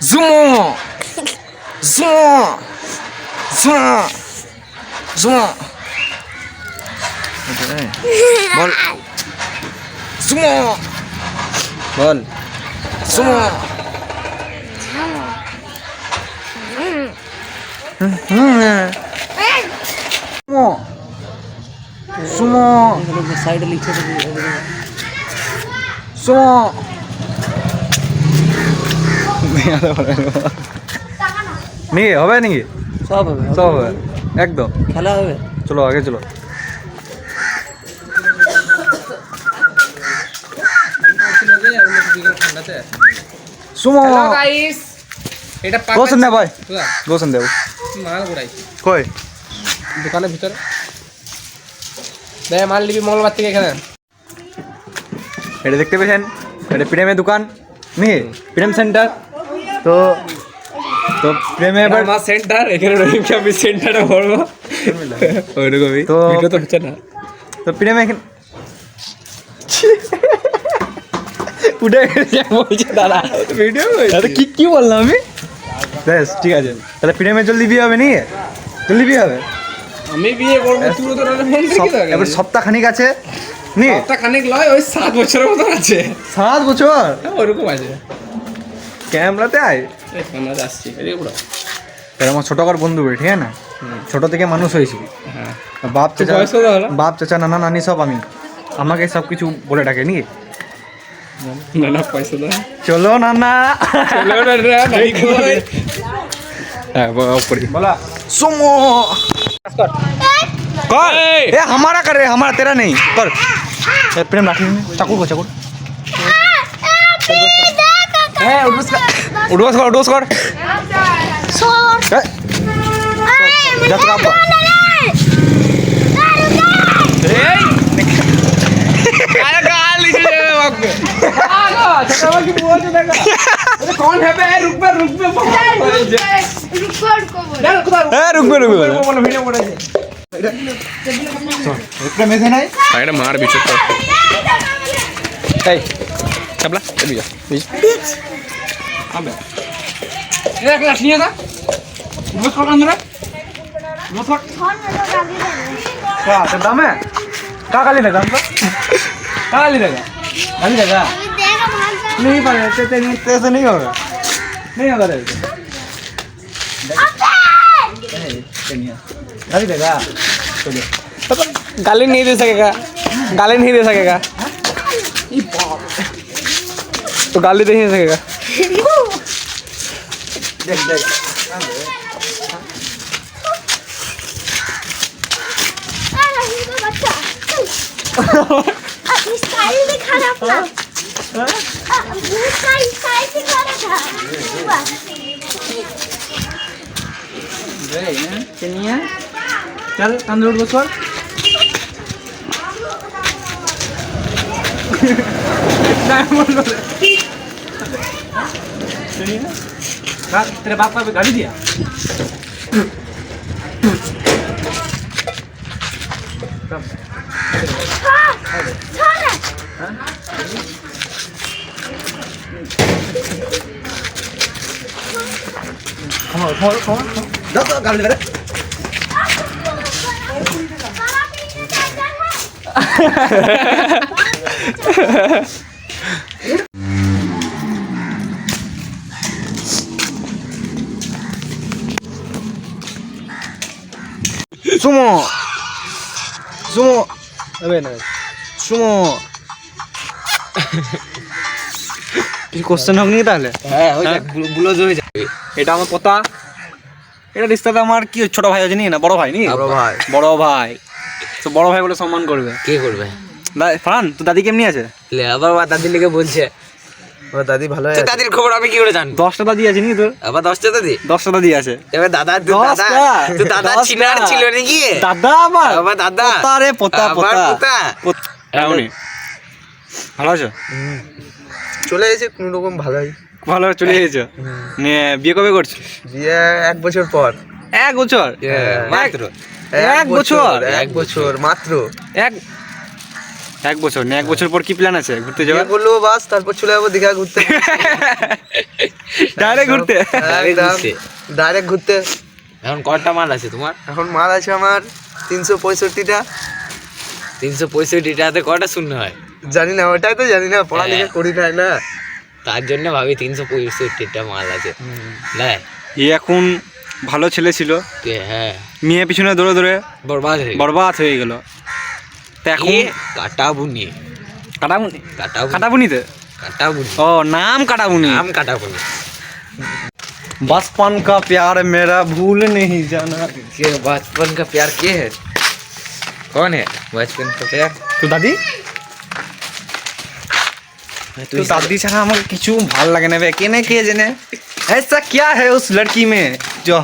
Sumo Sumo Sumo Sumo বল Sumo বল Sumo Sumo Sumo সাইডে লিখে Sumo নিয়ে হবে নাকি সব হবে সব হবে একদম খেলা হবে চলো আগে চলো সুমো হ্যালো গাইস এটা পাকা বসেন না ভাই বসেন দেব মাল গুড়াই কই দোকানের ভিতরে দে মাল লিবি মঙ্গলবার থেকে এখানে এটা দেখতে পেছেন এটা প্রেমের দোকান নি প্রেম সেন্টার তো তো প্রেমে এবার মা সেন্টার এখানে রহিম কি আমি সেন্টারে ভরবো ওইরকমই তো ভিডিও তো হচ্ছে না তো প্রেমে এখানে উঠে গেছে বলছে দাদা ভিডিও আরে কি বললাম আমি বেশ ঠিক আছে তাহলে প্রেমে জলদি বিয়ে হবে নি জলদি বিয়ে হবে আমি বিয়ে করব তুই তো ফোন দেখি তো এবার সপ্তাহ খানিক আছে নি সপ্তাহ খানিক লয় ওই 7 বছরের মতো আছে 7 বছর ওরকম আছে ক্যামেরাতে আয় ক্যামেরাতে আসছি এই পুরো এর আমার ছোটকার বন্ধু ঠিক আছে না ছোট থেকে মানুষ হয়েছি হ্যাঁ বাপ চাচা নানা নানি সব আমি আমাকে সব কিছু বলে ডাকে নি নানা পয়সা দাও চলো নানা চলো নানা নানি কই হ্যাঁ बोला सुमो कर कर ए हमारा कर रे हमारा तेरा नहीं कर प्रेम लाठी में चाकू को चाकू ए उड़वास कर जा तो आप अरे गाल लीजिए आगो चकवा की बोल देगा अरे कौन है बे रुक पे रुक बोलो वीडियो पड़े এটা মেজে নাই এটা মার বিচে তো এই চাবলা এই বিয়া আবে এক লাখ নিয়ে যা বস কর अंदर বস কর क्या तो दाम है का गाली देगा हमको का गाली देगा नहीं पाए तेरे नहीं होगा नहीं होगा रे गाली देगा गाली नहीं दे सकेगा गाली नहीं दे सकेगा तो गाली दे नहीं सकेगा देख देख स्टाइल भी खराब था स्टाइल भी खराब था चलिए चल अंदर उठ बस तेरे बाप का गाड़ी दिया गाड़ी दे सुमो सुमो अबे ना सुमो কিছু কোশ্চেন হোক নি তাহলে হ্যাঁ হয়ে যাক বুলোজ হয়ে যাবে এটা আমার কথা এটা রিস্তাতে আমার কি ছোট ভাই আছে নি না বড় ভাই নি বড় ভাই তো বড় ভাই বলে সম্মান করবে কে করবে ফারান তো দাদি কেমনি আছে লে আবার দাদি লিখে বলছে ও দাদি ভালো আছে দাদির খবর আমি কি করে জানি 10টা দাদি আছে নি তোর আবার 10টা দাদি আছে এবার দাদা তো দাদা চিনার ছিল নাকি দাদা আবার দাদা পোতা পোতা এমনি ভালো আছো চলে এসেছে কোন রকম ভালোই ভালো চলে এসেছো বিয়ে কবে করছো বিয়ে 1 বছর পর 1 বছর মাত্র 1 বছর মাত্র 1 বছর 1 বছর পর কি প্ল্যান আছে ঘুরতে যাওয়ার বললো বাস তারপর চলে যাবো দীঘা ঘুরতে ডাইরেক্ট ঘুরতে। ডাইরেক্ট ঘুরতে। এখন কয়টা মাল আছে তোমার? এখন মাল আছে আমার 365টা। 365টাতে কয়টা শূন্য হয়? জানি না, ওটাই তো জানি না, পড়ালেখা করি নাই না, তার জন্য ভাবি 365টা মাল আছে। না এখন ভালো ছেলে ছিল, হ্যাঁ মেয়ে পিছনে দৌড়ে দৌড়ে বরবাদ হয়ে গেল। তা এখন কাটাবুনি কাটাবুনি কাটাবুনি কাটাবুনিতে কাটাবুনি ও নাম কাটাবুনি। नाम काटाबुनी। बचपन का प्यार मेरा भूल नहीं जाना। ये बचपन का प्यार के है? कौन है बचपन का प्यार? তো দাদি, তো দাদি ছাড়া আমাকে কিছু ভাল লাগে না, কেনে কে জানে ऐसा क्या है उस लड़की में जो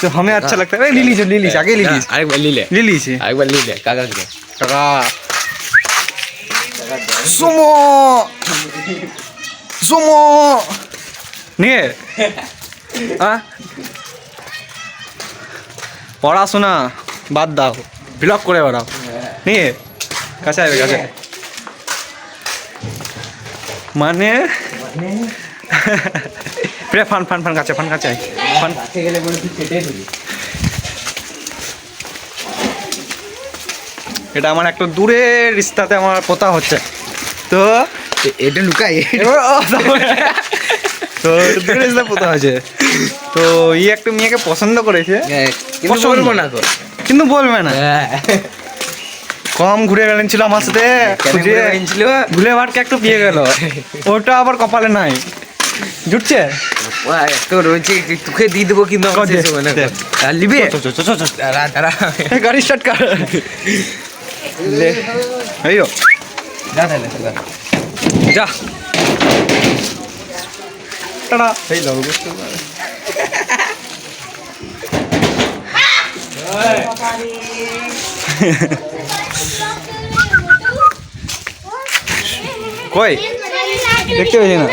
जो हमें अच्छा लगता है। ले लीजिए ले लीजिए, आगे ले लीजिए, एक बार ले ले ले लीजिए एक बार ले ले काका के काका। सुमो सुमो নিয়ে পড়াশোনা বাদ দাও, ব্লক করে বেড়াও নিয়ে কাছে আসবে কাছে। মানে ফান ফান ফান কাছে ফান কাছে ফান গেলে মনে তুই কেটে দিবি। এটা আমার একটা দূরের রিস্তাতে আমার পোতা হচ্ছে, তো এটা লুকাই তো দূরের রিস্তা পোতা হয়েছে। তো একটা মেয়েকে পছন্দ করেছে, কিন্তু বলবো না তো, কিন্তু বলবে না। কম ঘুরে গেলেন ছিল আমার সাথে, ঘুরে বাটকে একটু পেয়ে গেল, ওটা আবার কপালে নাই জুটছে। তো রয়েছে তোকে দিয়ে দেবো, কিন্তু লিবে গাড়ি স্টার্ট কর যা টাটা। এই লোক কই দেখতে পেয়েছি না।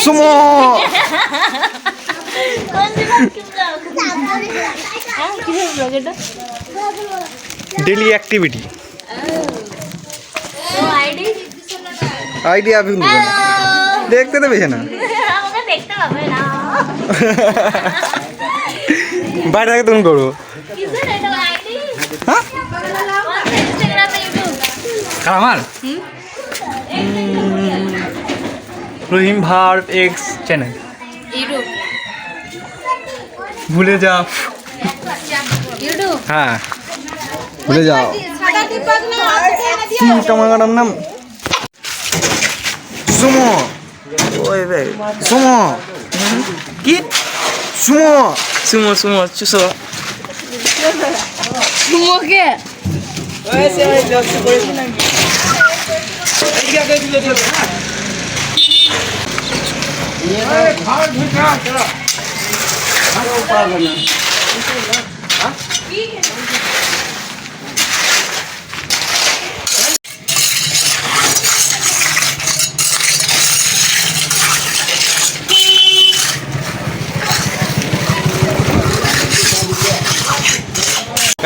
সুমো डेली एक्टिविटी आइडिया अभी देखते तो बेचे ना বাইরে থেকে তুমি করো। হ্যাঁ কামাল রহিম ভার এক্স চ্যানেল ভুলে যাও। হ্যাঁ ভুলে যাও। তোমার নাম সুমো। সুমো কি সুমো সুমো সুমো চুসো সুমো কে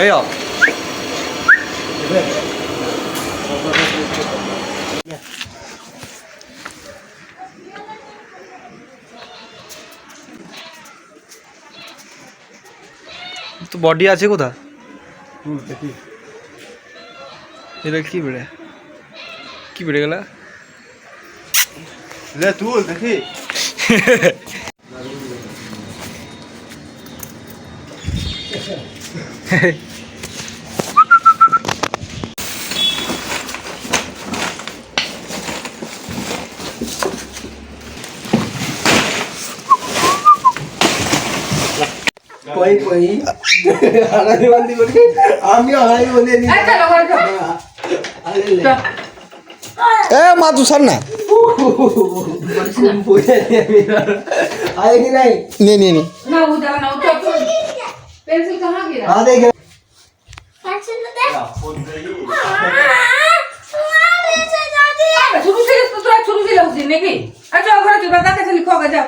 এই তো বডি আছে কোথা? এটা কি বেড়ে গেল তুল দেখি। কই কই হারানি বন্দি করি আমি হারানি বলে নি। এ মা তু সর না आएगी नहीं नहीं नहीं नहीं ना वो जाना ना तो पेंसिल कहाँ गिरा आ देख पेंसिल दे शुरू से इसको थोड़ा शुरू से लौसी नहीं की अच्छा घर जो बता कैसे लिखोगे जा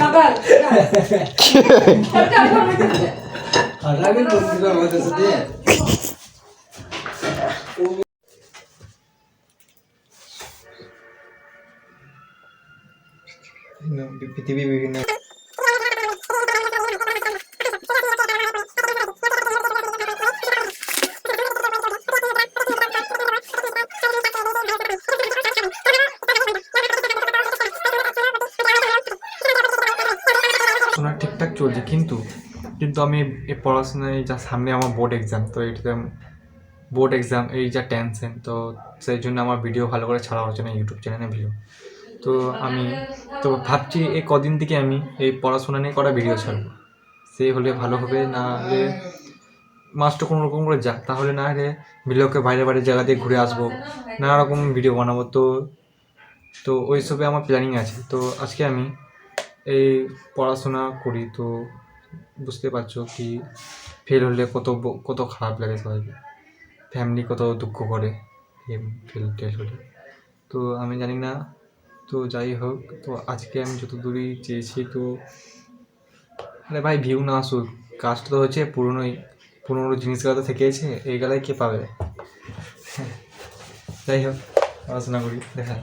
पागल हरानी बंदी का मत से পৃথিবী বিভিন্ন পড়াশোনা ঠিকঠাক চলছে, কিন্তু আমি এই পড়াশোনায় যা সামনে আমার বোর্ড এক্সাম, তো এটাতে বোর্ড এক্সাম এই যা টেনশন, তো সেই জন্য আমার ভিডিও ভালো করে ছাড়া হচ্ছে না ইউটিউব চ্যানেলে ভিডিও। তো আমি তো ভাবছি এই কদিন থেকে আমি এই পড়াশোনা নিয়ে করা ভিডিও ছাড়বো, সে হলে ভালো হবে, না হলে মাসটা কোনো রকম করে যাক, তাহলে না হলে ভিডিওকে বাইরে বাইরে জায়গা দিয়ে ঘুরে আসবো, নানা রকম ভিডিও বানাবো। তো ওইসবে আমার প্ল্যানিং আছে। তো আজকে আমি এই পড়াশোনা করি, তো বুঝতে পারছো কি ফেল হলে কত খারাপ লাগে সবাইকে, ফ্যামিলি কত দুঃখ করে ফেল হলে। তো আমি জানি না, তো যাই হোক, তো আজকে আমি যত দূরই চেয়েছি, তো আরে ভাই ভিউ না আসুক, কাজটা তো হচ্ছে পুরনো জিনিসগুলো তো থেকে আছে, এইগুলাই কে পাবে। যাই হোক, পড়াশোনা করি, দেখা